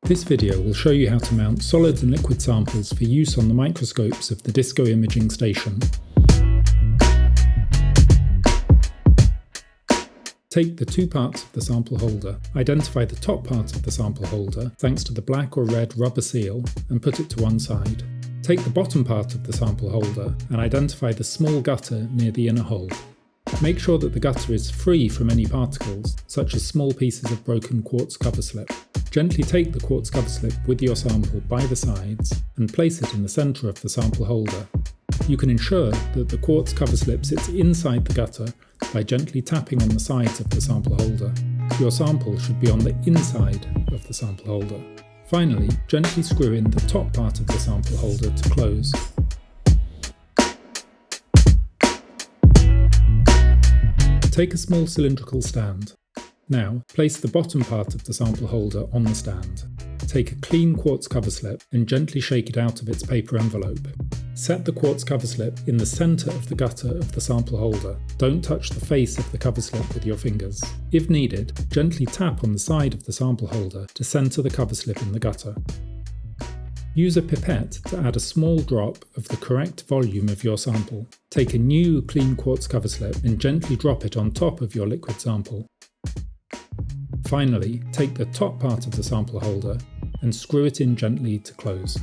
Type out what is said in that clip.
This video will show you how to mount solid and liquid samples for use on the microscopes of the Disco imaging station. Take the two parts of the sample holder, identify the top part of the sample holder thanks to the black or red rubber seal, and put it to one side. Take the bottom part of the sample holder and identify the small gutter near the inner hole. Make sure that the gutter is free from any particles, such as small pieces of broken quartz cover slip. Gently take the quartz cover slip with your sample by the sides and place it in the centre of the sample holder. You can ensure that the quartz cover slip sits inside the gutter by gently tapping on the sides of the sample holder. Your sample should be on the inside of the sample holder. Finally, gently screw in the top part of the sample holder to close. Take a small cylindrical stand. Now, place the bottom part of the sample holder on the stand. Take a clean quartz cover slip and gently shake it out of its paper envelope. Set the quartz cover slip in the centre of the gutter of the sample holder. Don't touch the face of the cover slip with your fingers. If needed, gently tap on the side of the sample holder to centre the cover slip in the gutter. Use a pipette to add a small drop of the correct volume of your sample. Take a new clean quartz cover slip and gently drop it on top of your liquid sample. Finally, take the top part of the sample holder and screw it in gently to close.